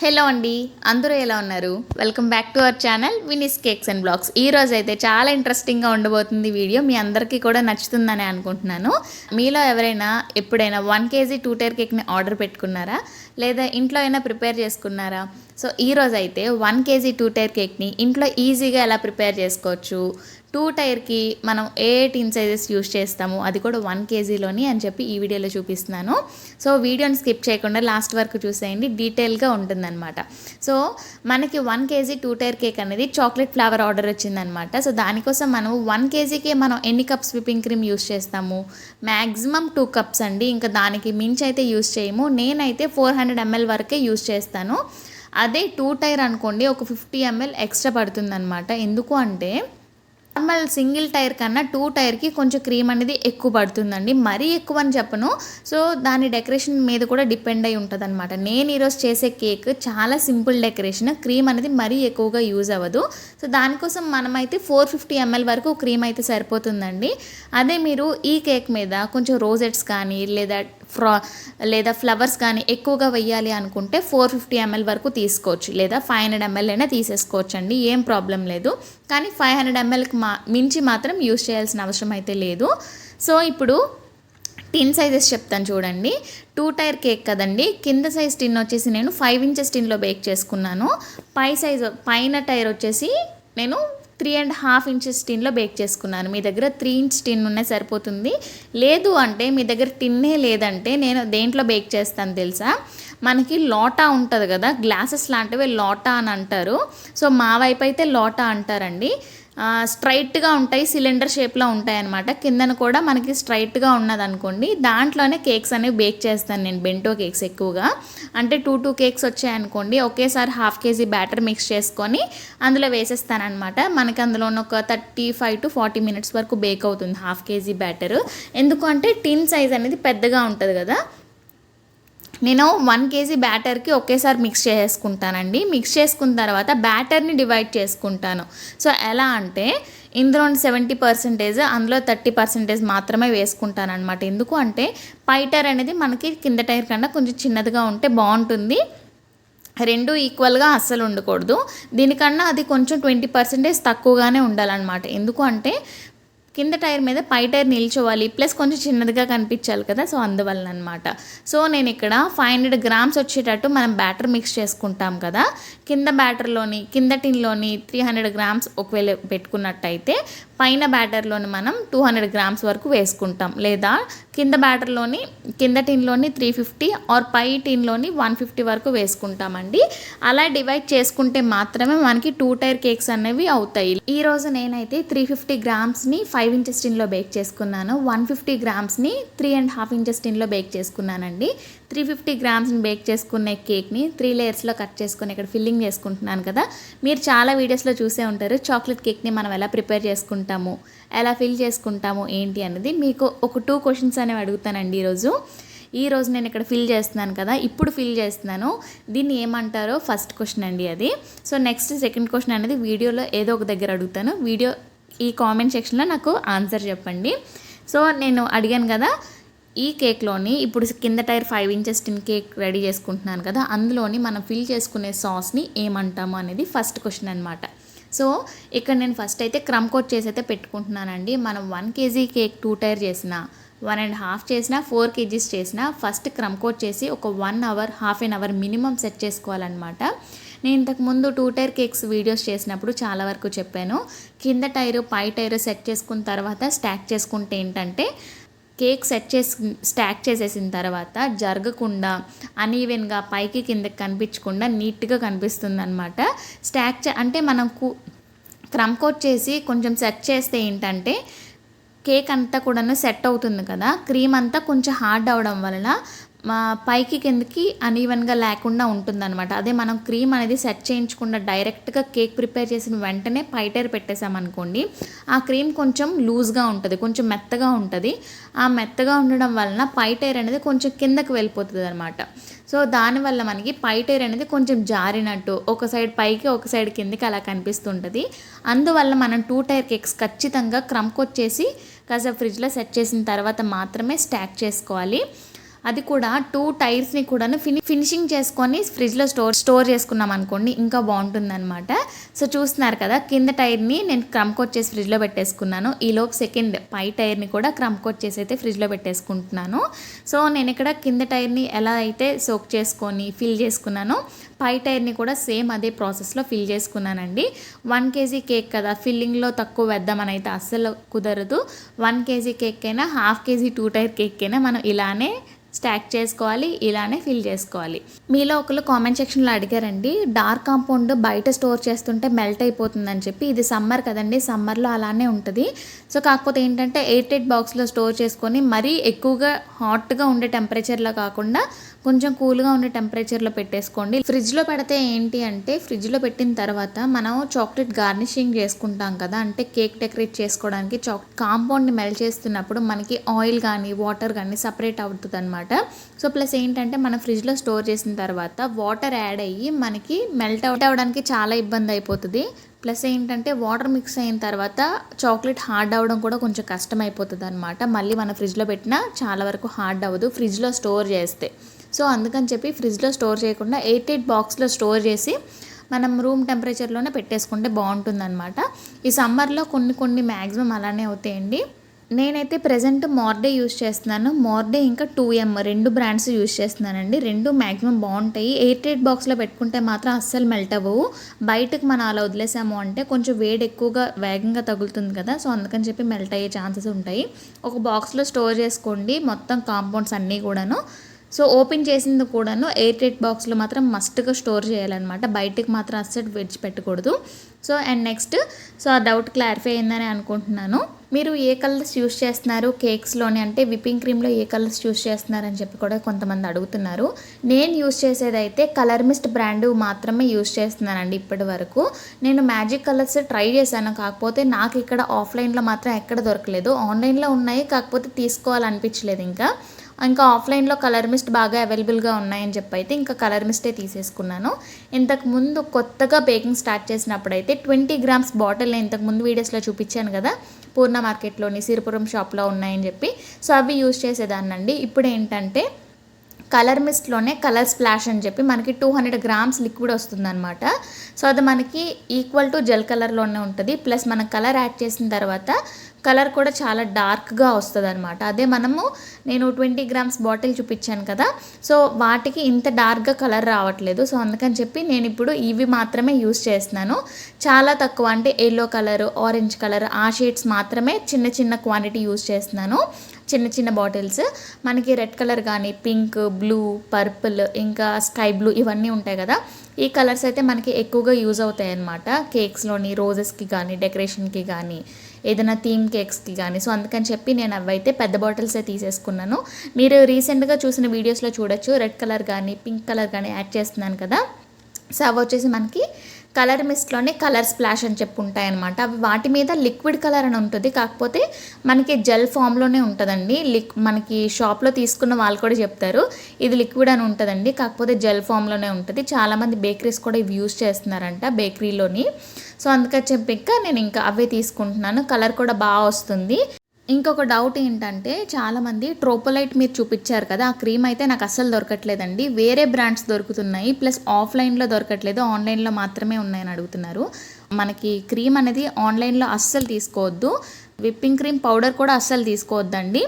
Hello అండి, అందరూ ఎలా ఉన్నారు? Welcome back to our channel Vini's cakes and blogs. ఈ రోజు అయితే చాలా ఇంట్రెస్టింగ్గా ఉండబోతుంది వీడియో. మీ అందరికీ కూడా నచ్చుతుందని అనుకుంటున్నాను. మీలో ఎవరైనా ఎప్పుడైనా 1 కేజీ 2 టైర్ కేక్ని ఆర్డర్ పెట్టుకున్నారా, లేదా ఇంట్లో అయినా ప్రిపేర్ చేసుకున్నారా? సో ఈరోజు అయితే 1 కేజీ 2 టైర్ కేక్ని ఇంట్లో ఈజీగా ఎలా ప్రిపేర్ చేసుకోవచ్చు, 2 టైర్కి మనం ఏ టిన్ సైజెస్ యూస్ చేస్తాము, అది కూడా 1 కేజీలోని అని చెప్పి ఈ వీడియోలో చూపిస్తున్నాను. సో వీడియోని స్కిప్ చేయకుండా లాస్ట్ వరకు చూసేయండి, డీటెయిల్గా ఉంటుందన్నమాట. సో మనకి 1 కేజీ 2 టైర్ కేక్ అనేది చాక్లెట్ ఫ్లేవర్ ఆర్డర్ వచ్చిందనమాట. సో దానికోసం మనం 1 కేజీకి మనం ఎన్ని కప్స్ విప్పింగ్ క్రీమ్ యూస్ చేస్తాము? మ్యాక్సిమం 2 కప్స్ అండి, ఇంకా దానికి మించి అయితే యూస్ చేయము. నేనైతే 400 ml వరకే యూస్ చేస్తాను. అదే 2 టైర్ అనుకోండి, ఒక 50 ml ఎక్స్ట్రా పడుతుందన్నమాట. ఎందుకు అంటే నార్మల్ సింగిల్ టైర్ కన్నా 2 టైర్కి కొంచెం క్రీమ్ అనేది ఎక్కువ పడుతుందండి. మరీ ఎక్కువ అని చెప్పను. సో దాని డెకరేషన్ మీద కూడా డిపెండ్ అయి ఉంటుంది అనమాట. నేను ఈరోజు చేసే కేక్ చాలా సింపుల్ డెకరేషన్, క్రీమ్ అనేది మరీ ఎక్కువగా యూజ్ అవ్వదు. సో దానికోసం మనమైతే 450 ml వరకు క్రీమ్ అయితే సరిపోతుందండి. అదే మీరు ఈ కేక్ మీద కొంచెం రోజెట్స్ కానీ లేదా ఫ్లవర్స్ కానీ ఎక్కువగా వెయ్యాలి అనుకుంటే 450 ml వరకు తీసుకోవచ్చు, లేదా 500 ml అయినా తీసేసుకోవచ్చు అండి, ఏం ప్రాబ్లం లేదు. కానీ 500 mlకి మించి మాత్రం యూస్ చేయాల్సిన అవసరం అయితే లేదు. సో ఇప్పుడు టిన్ సైజెస్ చెప్తాను చూడండి. 2 టైర్ కేక్ కదండి, కింద సైజ్ టిన్ వచ్చేసి నేను 5 inches టిన్లో బేక్ చేసుకున్నాను. పైన టైర్ వచ్చేసి నేను 3.5 inches టిన్లో బేక్ చేసుకున్నాను. మీ దగ్గర 3 inch టిన్ ఉన్న సరిపోతుంది. లేదు అంటే మీ దగ్గర టిన్నే లేదంటే నేను దేంట్లో బేక్ చేస్తాను తెలుసా? మనకి లోటా ఉంటుంది కదా, గ్లాసెస్ లాంటివి లోటా అని అంటారు. సో మా వైపు అయితే లోటా అంటారండి. స్ట్రైట్గా ఉంటాయి, సిలిండర్ షేప్లో ఉంటాయి అన్నమాట. కిందన కూడా మనకి స్ట్రైట్గా ఉన్నదనుకోండి, దాంట్లోనే కేక్స్ అనేవి బేక్ చేస్తాను నేను. బెంటో కేక్స్ ఎక్కువగా అంటే 2 కేక్స్ వచ్చాయనుకోండి, ఒకేసారి 1/2 kg బ్యాటర్ మిక్స్ చేసుకొని అందులో వేసేస్తానమాట. మనకి అందులో ఒక 35 to 40 minutes వరకు బేక్ అవుతుంది 1/2 kg బ్యాటర్. ఎందుకు అంటే టిన్ సైజ్ అనేది పెద్దగా ఉంటుంది కదా. నేను 1 kg బ్యాటర్కి ఒకేసారి మిక్స్ చేసుకుంటానండి. మిక్స్ చేసుకున్న తర్వాత బ్యాటర్ని డివైడ్ చేసుకుంటాను. సో ఎలా అంటే ఇందులో 70%, అందులో 30% మాత్రమే వేసుకుంటాను అనమాట. ఎందుకు అంటే పై టైర్ అనేది మనకి కింద టైర్ కన్నా కొంచెం చిన్నదిగా ఉంటే బాగుంటుంది. రెండు ఈక్వల్గా అస్సలు ఉండకూడదు. దీనికన్నా అది కొంచెం 20% తక్కువగానే ఉండాలన్నమాట. ఎందుకు అంటే కింద టైర్ మీద పై టైర్ నిల్చోవాలి, ప్లస్ కొంచెం చిన్నదిగా కనిపించాలి కదా. సో అందువల్ల అనమాట. సో నేను ఇక్కడ 500 grams వచ్చేటట్టు మనం బ్యాటర్ మిక్స్ చేసుకుంటాం కదా. కింద టిన్లోని 300 grams ఒకవేళ పెట్టుకున్నట్టయితే పైన బ్యాటర్లోని మనం 200 grams వరకు వేసుకుంటాం, లేదా కింద టిన్లోని 350 ఆర్ పై టిన్లోని 150 వరకు వేసుకుంటామండి. అలా డివైడ్ చేసుకుంటే మాత్రమే మనకి 2 టైర్ కేక్స్ అనేవి అవుతాయి. ఈరోజు నేనైతే 350 grams-ని 5 inches టిన్లో బేక్ చేసుకున్నాను. 150 grams-ని 3.5 inches టిన్లో బేక్ చేసుకున్నానండి. 350 grams-ని బేక్ చేసుకునే కేక్ని 3 layers-లో కట్ చేసుకొని ఇక్కడ ఫిల్లింగ్ చేసుకుంటున్నాను కదా. మీరు చాలా వీడియోస్లో చూసే ఉంటారు చాక్లెట్ కేక్ని మనం ఎలా ప్రిపేర్ చేసుకుంటాము, ఎలా ఫిల్ చేసుకుంటాము ఏంటి అనేది. మీకు ఒక 2 questions అనేవి అడుగుతానండి ఈరోజు నేను ఇక్కడ ఫిల్ చేస్తున్నాను కదా, ఇప్పుడు ఫిల్ చేస్తున్నాను. దీన్ని ఏమంటారో ఫస్ట్ క్వశ్చన్ అండి అది. సో నెక్స్ట్ సెకండ్ క్వశ్చన్ అనేది వీడియోలో ఏదో ఒక దగ్గర అడుగుతాను. ఈ కామెంట్ సెక్షన్లో నాకు ఆన్సర్ చెప్పండి. సో నేను అడిగాను కదా, ఈ కేక్లోని ఇప్పుడు కింద టైర్ 5 inches టిన్ కేక్ రెడీ చేసుకుంటున్నాను కదా, అందులోని మనం ఫిల్ చేసుకునే సాస్ని ఏమంటాము అనేది ఫస్ట్ క్వశ్చన్ అనమాట. సో ఇక్కడ నేను ఫస్ట్ అయితే క్రమ్ కోట్ చేసి అయితే పెట్టుకుంటున్నానండి. మనం 1 kg కేక్ 2 టైర్ చేసినా, 1.5 చేసినా, 4 kgs చేసినా ఫస్ట్ క్రమ్ కోట్ చేసి ఒక 1 hour, half an hour minimum set చేసుకోవాలన్నమాట. నేను ఇంతకుముందు 2 టైర్ కేక్స్ వీడియోస్ చేసినప్పుడు చాలా వరకు చెప్పాను. కింద టైరు పై టైరు సెట్ చేసుకున్న తర్వాత స్టాక్ చేసుకుంటే ఏంటంటే కేక్ స్టాక్ చేసేసిన తర్వాత జరగకుండా అన్ఈవెన్గా పైకి కిందకి కనిపించకుండా నీట్గా కనిపిస్తుంది అనమాట. అంటే మనం క్రమ్ కోట్ చేసి కొంచెం సెట్ చేస్తే ఏంటంటే కేక్ అంతా కూడాను సెట్ అవుతుంది కదా. క్రీమ్ అంతా కొంచెం హార్డ్ అవ్వడం వలన పైకి కిందకి అన్ఈవెన్గా లేకుండా ఉంటుందన్నమాట. అదే మనం క్రీమ్ అనేది సెట్ చేయించకుండా డైరెక్ట్గా కేక్ ప్రిపేర్ చేసిన వెంటనే పై టైర్ పెట్టేసామనుకోండి, ఆ క్రీమ్ కొంచెం లూజ్గా ఉంటుంది, కొంచెం మెత్తగా ఉంటుంది. ఆ మెత్తగా ఉండడం వలన పై టైర్ అనేది కొంచెం కిందకి వెళ్ళిపోతుంది అనమాట. సో దానివల్ల మనకి పై టైర్ అనేది కొంచెం జారినట్టు, ఒక సైడ్ పైకి ఒక సైడ్ కిందకి అలా కనిపిస్తుంటుంది. అందువల్ల మనం 2 టైర్ కేక్స్ ఖచ్చితంగా క్రమ్ కోట్ చేసి కాసేపు ఫ్రిడ్జ్లో సెట్ చేసిన తర్వాత మాత్రమే స్టాక్ చేసుకోవాలి. అది కూడా 2 టైర్స్ని కూడాను ఫినిషింగ్ చేసుకొని ఫ్రిడ్జ్లో స్టోర్ చేసుకున్నాం అనుకోండి ఇంకా బాగుంటుందన్నమాట. సో చూస్తున్నారు కదా, కింద టైర్ని నేను క్రమ్ కోట్ చేసి ఫ్రిడ్జ్లో పెట్టేసుకున్నాను. ఈలోపు సెకండ్ పై టైర్ని కూడా క్రమ్ కోట్ చేసి అయితే ఫ్రిడ్జ్లో పెట్టేసుకుంటున్నాను. సో నేను ఇక్కడ కింద టైర్ని ఎలా అయితే సోక్ చేసుకొని ఫిల్ చేసుకున్నానో పై టైర్ని కూడా సేమ్ అదే ప్రాసెస్లో ఫిల్ చేసుకున్నానండి. 1 kg కేక్ కదా, ఫిల్లింగ్లో తక్కువ వేద్దామని అయితే అస్సలు కుదరదు. 1 kg కేక్ అయినా 1/2 kg 2 టైర్ కేక్ అయినా మనం ఇలానే స్టాక్ చేసుకోవాలి, ఇలానే ఫిల్ చేసుకోవాలి. మీలో ఒకరు కామెంట్ సెక్షన్లో అడిగారండి, డార్క్ కాంపౌండ్ బయట స్టోర్ చేస్తుంటే మెల్ట్ అయిపోతుందని చెప్పి. ఇది సమ్మర్ కదండి, సమ్మర్లో అలానే ఉంటుంది. సో కాకపోతే ఏంటంటే ఎయిర్ టైట్ బాక్స్లో స్టోర్ చేసుకొని మరీ ఎక్కువగా హాట్గా ఉండే టెంపరేచర్లో కాకుండా కొంచెం కూల్గా ఉండే టెంపరేచర్లో పెట్టేసుకోండి. ఫ్రిడ్జ్లో పెడితే ఏంటి అంటే, ఫ్రిడ్జ్లో పెట్టిన తర్వాత మనం చాక్లెట్ గార్నిషింగ్ చేసుకుంటాం కదా, అంటే కేక్ డెకరేట్ చేసుకోవడానికి కాంపౌండ్ని మెల్ట్ చేస్తున్నప్పుడు మనకి ఆయిల్ కానీ వాటర్ కానీ సపరేట్ అవుతుంది అనమాట. సో ప్లస్ ఏంటంటే మనం ఫ్రిడ్జ్లో స్టోర్ చేసిన తర్వాత వాటర్ యాడ్ అయ్యి మనకి మెల్ట్ అవ్వడానికి చాలా ఇబ్బంది అయిపోతుంది. ప్లస్ ఏంటంటే వాటర్ మిక్స్ అయిన తర్వాత చాక్లెట్ హార్డ్ అవ్వడం కూడా కొంచెం కష్టం అయిపోతుంది అనమాట. మళ్ళీ మన ఫ్రిడ్జ్లో పెట్టినా చాలా వరకు హార్డ్ అవ్వదు ఫ్రిడ్జ్లో స్టోర్ చేస్తే. సో అందుకని చెప్పి ఫ్రిడ్జ్లో స్టోర్ చేయకుండా ఎయిర్ టైట్ బాక్స్లో స్టోర్ చేసి మనం రూమ్ టెంపరేచర్లోనే పెట్టేసుకుంటే బాగుంటుందన్నమాట. ఈ సమ్మర్లో కొన్ని మ్యాక్సిమం అలానే అవుతాయండి. నేనైతే ప్రజెంట్ మోర్డే యూస్ చేస్తున్నాను. మోర్డే ఇంకా 2M 2 బ్రాండ్స్ యూస్ చేస్తున్నానండి. 2 మ్యాక్సిమం బాగుంటాయి. ఎయిర్ టైట్ బాక్స్లో పెట్టుకుంటే మాత్రం అస్సలు మెల్ట్ అవ్వవు. బయటకు మనం అలా వదిలేసాము అంటే కొంచెం వేడి ఎక్కువగా వేగంగా తగులుతుంది కదా, సో అందుకని చెప్పి మెల్ట్ అయ్యే ఛాన్సెస్ ఉంటాయి. ఒక బాక్స్లో స్టోర్ చేసుకోండి మొత్తం కాంపౌండ్స్ అన్నీ కూడాను. సో ఓపెన్ చేసింది కూడాను ఎయిర్ టైట్ బాక్స్లో మాత్రం మస్ట్గా స్టోర్ చేయాలన్నమాట. బయటకు మాత్రం అస్సలు విడిచిపెట్టకూడదు. సో అండ్ నెక్స్ట్, సో ఆ డౌట్ క్లారిఫై అయిందని అనుకుంటున్నాను. మీరు ఏ కలర్స్ యూస్ చేస్తున్నారు కేక్స్లోని, అంటే విప్పింగ్ క్రీమ్లో ఏ కలర్స్ యూస్ చేస్తున్నారని చెప్పి కూడా కొంతమంది అడుగుతున్నారు. నేను యూస్ చేసేది అయితే కలర్ మిస్ట్ బ్రాండ్ మాత్రమే యూస్ చేస్తున్నానండి ఇప్పటి వరకు. నేను మ్యాజిక్ కలర్స్ ట్రై చేశాను, కాకపోతే నాకు ఇక్కడ ఆఫ్లైన్లో మాత్రం ఎక్కడ దొరకలేదు. ఆన్లైన్లో ఉన్నాయి, కాకపోతే తీసుకోవాలనిపించలేదు. ఇంకా ఆఫ్లైన్లో కలర్ మిస్ట్ బాగా అవైలబుల్గా ఉన్నాయని చెప్పి అయితే ఇంకా కలర్ మిస్టే తీసేసుకున్నాను. ఇంతకుముందు కొత్తగా బేకింగ్ స్టార్ట్ చేసినప్పుడైతే 20 grams బాటిల్ ఇంతకుముందు వీడియోస్లో చూపించాను కదా, పూర్ణ మార్కెట్లోని సిరిపురం షాప్లో ఉన్నాయని చెప్పి. సో అవి యూజ్ చేసేదాన్నండి. ఇప్పుడు ఏంటంటే కలర్ మిస్ట్లోనే కలర్ స్ప్లాష్ అని చెప్పి మనకి 200 grams లిక్విడ్ వస్తుందన్నమాట. సో అది మనకి ఈక్వల్ టు జెల్ కలర్లోనే ఉంటుంది. ప్లస్ మనం కలర్ యాడ్ చేసిన తర్వాత కలర్ కూడా చాలా డార్క్గా వస్తుంది అనమాట. అదే నేను 20 grams బాటిల్ చూపించాను కదా, సో వాటికి ఇంత డార్క్గా కలర్ రావట్లేదు. సో అందుకని చెప్పి నేను ఇప్పుడు ఇవి మాత్రమే యూస్ చేస్తున్నాను. చాలా తక్కువ, అంటే ఎల్లో కలర్, ఆరెంజ్ కలర్ ఆ షేడ్స్ మాత్రమే చిన్న క్వాంటిటీ యూస్ చేస్తున్నాను. చిన్న బాటిల్స్. మనకి రెడ్ కలర్ కానీ పింక్, బ్లూ, పర్పుల్, ఇంకా స్కై బ్లూ ఇవన్నీ ఉంటాయి కదా, ఈ కలర్స్ అయితే మనకి ఎక్కువగా యూజ్ అవుతాయి అన్నమాట. కేక్స్లోని రోజెస్కి కానీ డెకరేషన్కి కానీ ఏదైనా థీమ్ కేక్స్కి కానీ. సో అందుకని చెప్పి నేను అవైతే పెద్ద బాటిల్సే తీసేసుకున్నాను. మీరు రీసెంట్గా చూసిన వీడియోస్లో చూడొచ్చు, రెడ్ కలర్ కానీ పింక్ కలర్ కానీ యాడ్ చేస్తున్నాను కదా. సో అవి వచ్చేసి మనకి కలర్ మిస్ట్లోనే కలర్ స్ప్లాష్ అని చెప్పి ఉంటాయి అనమాట. అవి వాటి మీద లిక్విడ్ కలర్ అని ఉంటుంది, కాకపోతే మనకి జెల్ ఫామ్లోనే ఉంటుందండి. మనకి షాప్లో తీసుకున్న వాళ్ళు కూడా చెప్తారు ఇది లిక్విడ్ అని ఉంటుందండి, కాకపోతే జెల్ ఫామ్లోనే ఉంటుంది. చాలామంది బేకరీస్ కూడా ఇవి యూజ్ చేస్తున్నారంట బేకరీలోని. సో అందుకని చెప్పి నేను ఇంకా అవే తీసుకుంటున్నాను. కలర్ కూడా బాగా వస్తుంది. ఇంకొక డౌట్ ఏంటంటే, చాలామంది ట్రోపోలైట్ మీరు చూపించారు కదా, ఆ క్రీమ్ అయితే నాకు అస్సలు దొరకట్లేదండి. వేరే బ్రాండ్స్ దొరుకుతున్నాయి, ప్లస్ ఆఫ్లైన్లో దొరకట్లేదు, ఆన్లైన్లో మాత్రమే ఉన్నాయని అడుగుతున్నారు. మనకి క్రీమ్ అనేది ఆన్లైన్లో అస్సలు తీసుకోవద్దు. విప్పింగ్ క్రీమ్ పౌడర్ కూడా అస్సలు తీసుకోవద్దండి.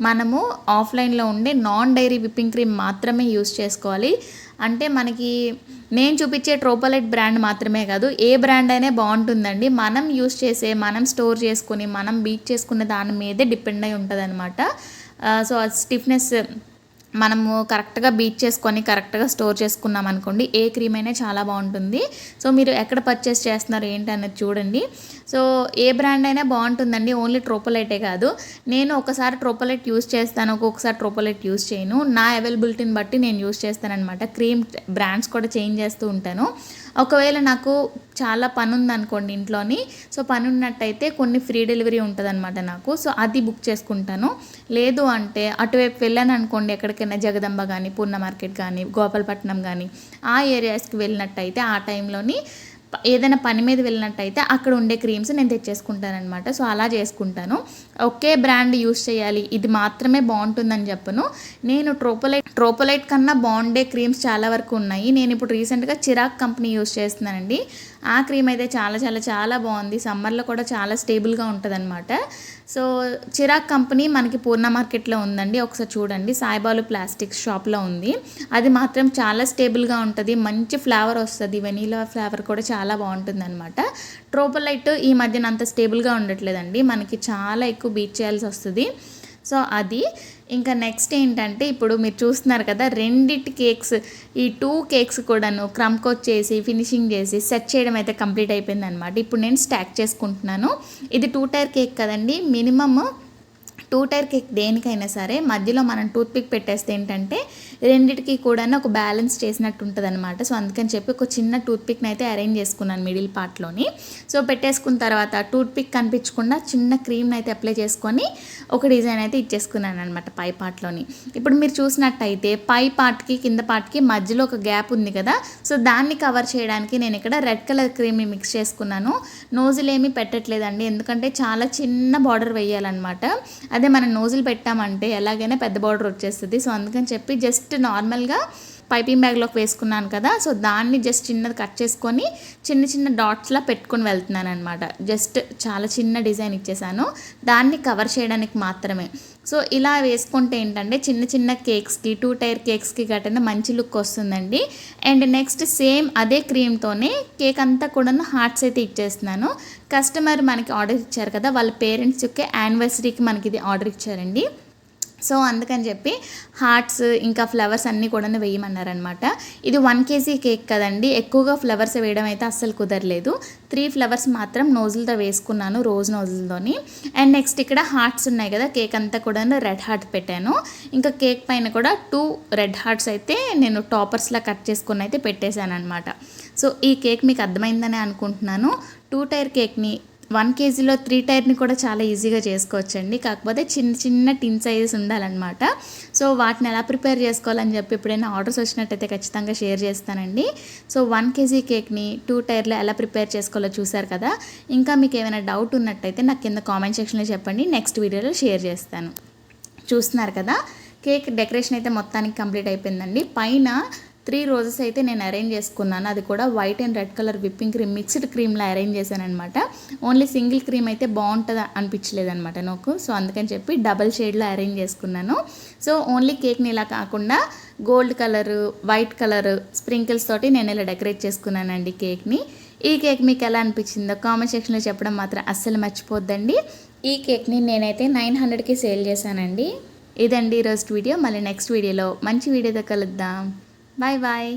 మనము ఆఫ్లైన్లో ఉండే నాన్ డైరీ విప్పింగ్ క్రీమ్ మాత్రమే యూస్ చేసుకోవాలి. అంటే మనకి నేను చూపించే ట్రోపోలైట్ బ్రాండ్ మాత్రమే కాదు, ఏ బ్రాండ్ అయినా బాగుంటుందండి. మనం యూస్ చేసే, మనం స్టోర్ చేసుకుని మనం బీట్ చేసుకునే దాని మీదే డిపెండ్ అయి ఉంటుంది అనమాట. సో స్టిఫ్నెస్ మనము కరెక్ట్గా బీట్ చేసుకొని కరెక్ట్గా స్టోర్ చేసుకున్నాం అనుకోండి, ఏ క్రీమ్ అయినా చాలా బాగుంటుంది. సో మీరు ఎక్కడ పర్చేస్ చేస్తున్నారు ఏంటి అన్నది చూడండి. సో ఏ బ్రాండ్ అయినా బాగుంటుందండి, ఓన్లీ ట్రోపోలైటే కాదు. నేను ఒకసారి ట్రోపోలైట్ యూస్ చేస్తాను, ఒక్కొక్కసారి ట్రోపోలైట్ యూస్ చేయను. నా అవైలబిలిటీని బట్టి నేను యూస్ చేస్తానన్నమాట. క్రీమ్ బ్రాండ్స్ కూడా చేంజ్ చేస్తూ ఉంటాను. ఒకవేళ నాకు చాలా పని ఉందనుకోండి ఇంట్లోని, సో పని ఉన్నట్టయితే కొన్ని ఫ్రీ డెలివరీ ఉంటుంది అనమాట నాకు. సో అది బుక్ చేసుకుంటాను. లేదు అంటే అటువైపు వెళ్ళాను అనుకోండి, ఎక్కడికైనా జగదంబ కానీ పూర్ణ మార్కెట్ కానీ గోపాలపట్నం కానీ ఆ ఏరియాస్కి వెళ్ళినట్టయితే ఆ టైంలోని ఏదైనా పని మీద వెళ్ళినట్టయితే అక్కడ ఉండే క్రీమ్స్ నేను తెచ్చేసుకుంటానమాట. సో అలా చేసుకుంటాను. ఒకే బ్రాండ్ యూస్ చేయాలి, ఇది మాత్రమే బాగుంటుందని చెప్పను. నేను ట్రోపోలైట్ కన్నా బాగుండే క్రీమ్స్ చాలా వరకు ఉన్నాయి. నేను ఇప్పుడు రీసెంట్గా చిరాక్ కంపెనీ యూస్ చేస్తున్నానండి. ఆ క్రీమ్ అయితే చాలా చాలా చాలా బాగుంది. సమ్మర్లో కూడా చాలా స్టేబుల్గా ఉంటుంది అనమాట. సో చిరాక్ కంపెనీ మనకి పూర్ణ మార్కెట్లో ఉందండి, ఒకసారి చూడండి. సాయిబాలు ప్లాస్టిక్స్ షాప్లో ఉంది. అది మాత్రం చాలా స్టేబుల్గా ఉంటుంది, మంచి ఫ్లేవర్ వస్తుంది, వెనీలా ఫ్లేవర్ కూడా చాలా బాగుంటుంది అనమాట. ట్రోపోలైట్ ఈ మధ్యన అంత స్టేబుల్గా ఉండట్లేదండి, మనకి చాలా ఎక్కువ బీట్ చేయాల్సి వస్తుంది. సో అది ఇంకా నెక్స్ట్ ఏంటంటే ఇప్పుడు మీరు చూస్తున్నారు కదా రెండిటి కేక్స్, ఈ 2 కేక్స్ కూడాను క్రమ్ కోట్ చేసి ఫినిషింగ్ చేసి సెట్ చేయడం అయితే కంప్లీట్ అయిపోయింది అనమాట. ఇప్పుడు నేను స్టాక్ చేసుకుంటున్నాను. ఇది 2 టైర్ కేక్ కదండి, మినిమమ్ 2 టైర్ కేక్ దేనికైనా సరే మధ్యలో మనం టూత్ పిక్ పెట్టేస్తే ఏంటంటే రెండిటికి కూడా ఒక బ్యాలెన్స్ చేసినట్టు ఉంటుంది అనమాట. సో అందుకని చెప్పి ఒక చిన్న టూత్ పిక్ని అయితే అరేంజ్ చేసుకున్నాను మిడిల్ పార్ట్లోని. సో పెట్టేసుకున్న తర్వాత టూత్ పిక్ కనిపించకుండా చిన్న క్రీమ్ని అయితే అప్లై చేసుకొని ఒక డిజైన్ అయితే ఇచ్చేసుకున్నాను అనమాట పై పార్ట్లోని. ఇప్పుడు మీరు చూసినట్టయితే పై పార్ట్కి కింద పార్ట్కి మధ్యలో ఒక గ్యాప్ ఉంది కదా, సో దాన్ని కవర్ చేయడానికి నేను ఇక్కడ రెడ్ కలర్ క్రీమ్ని మిక్స్ చేసుకున్నాను. నోజిల్ ఏమీ పెట్టట్లేదండి, ఎందుకంటే చాలా చిన్న బార్డర్ వేయాలన్నమాట. అదే మనం నోజిల్ పెట్టామంటే ఎలాగైనా పెద్ద బార్డర్ వచ్చేస్తుంది. సో అందుకని చెప్పి జస్ట్ నార్మల్గా పైపింగ్ బ్యాగ్లోకి వేసుకున్నాను కదా, సో దాన్ని జస్ట్ చిన్నది కట్ చేసుకొని చిన్న చిన్న డాట్స్లా పెట్టుకొని వెళ్తున్నాను అనమాట. జస్ట్ చాలా చిన్న డిజైన్ ఇచ్చేసాను, దాన్ని కవర్ చేయడానికి మాత్రమే. సో ఇలా వేసుకుంటే ఏంటంటే చిన్న చిన్న కేక్స్కి 2 టైర్ కేక్స్కి గట్టిన మంచి లుక్ వస్తుందండి. అండ్ నెక్స్ట్ సేమ్ అదే క్రీమ్తోనే కేక్ అంతా కూడా హార్ట్స్ అయితే ఇచ్చేస్తున్నాను. కస్టమర్ మనకి ఆర్డర్ ఇచ్చారు కదా, వాళ్ళ పేరెంట్స్ యొక్క యానివర్సరీకి మనకి ఇది ఆర్డర్ ఇచ్చారండి. సో అందుకని చెప్పి హార్ట్స్ ఇంకా ఫ్లవర్స్ అన్నీ కూడా వేయమన్నారనమాట. ఇది 1 kg కేక్ కదండి, ఎక్కువగా ఫ్లవర్స్ వేయడం అయితే అస్సలు కుదరలేదు. 3 ఫ్లవర్స్ మాత్రం నోజులతో వేసుకున్నాను, రోజ్ నోజులతోని. అండ్ నెక్స్ట్ ఇక్కడ హార్ట్స్ ఉన్నాయి కదా, కేక్ అంతా కూడా రెడ్ హార్ట్ పెట్టాను. ఇంకా కేక్ పైన కూడా 2 రెడ్ హార్ట్స్ అయితే నేను టాపర్స్లా కట్ చేసుకుని అయితే పెట్టేశాను అనమాట. సో ఈ కేక్ మీకు అర్థమైందని అనుకుంటున్నాను. 2 టైర్ కేక్ని 1 kgలో 3 టైర్ని కూడా చాలా ఈజీగా చేసుకోవచ్చండి, కాకపోతే చిన్న చిన్న టిన్ సైజెస్ ఉండాలన్నమాట. సో వాటిని ఎలా ప్రిపేర్ చేసుకోవాలని చెప్పి ఎప్పుడైనా ఆర్డర్స్ వచ్చినట్టయితే ఖచ్చితంగా షేర్ చేస్తానండి. సో 1 kg కేక్ని 2 టైర్లో ఎలా ప్రిపేర్ చేసుకోవాలో చూసారు కదా. ఇంకా మీకు ఏమైనా డౌట్ ఉన్నట్టయితే నాకు కింద కామెంట్ సెక్షన్లో చెప్పండి, నెక్స్ట్ వీడియోలో షేర్ చేస్తాను. చూస్తున్నారు కదా కేక్ డెకరేషన్ అయితే మొత్తానికి కంప్లీట్ అయిపోయిందండి. పైన 3 రోజెస్ అయితే నేను అరేంజ్ చేసుకున్నాను, అది కూడా white and red colour whipping cream mixed క్రీమ్లో అరేంజ్ చేశాను అనమాట. ఓన్లీ సింగిల్ క్రీమ్ అయితే బాగుంటుంది అనిపించలేదు అనమాట నాకు. సో అందుకని చెప్పి డబల్ షేడ్లో అరేంజ్ చేసుకున్నాను. సో ఓన్లీ కేక్ని ఇలా కాకుండా gold colour white colour sprinkles తోటి నేను ఇలా డెకరేట్ చేసుకున్నానండి కేక్ని. ఈ కేక్ మీకు ఎలా అనిపించిందో కామెంట్ సెక్షన్లో చెప్పడం మాత్రం అస్సలు మర్చిపోద్దండి. ఈ కేక్ని నేనైతే 900కి సేల్ చేశానండి. ఇదండి ఈరోజు వీడియో. మళ్ళీ నెక్స్ట్ వీడియోలో మంచి వీడియోతో కలుద్దాం. Bye bye.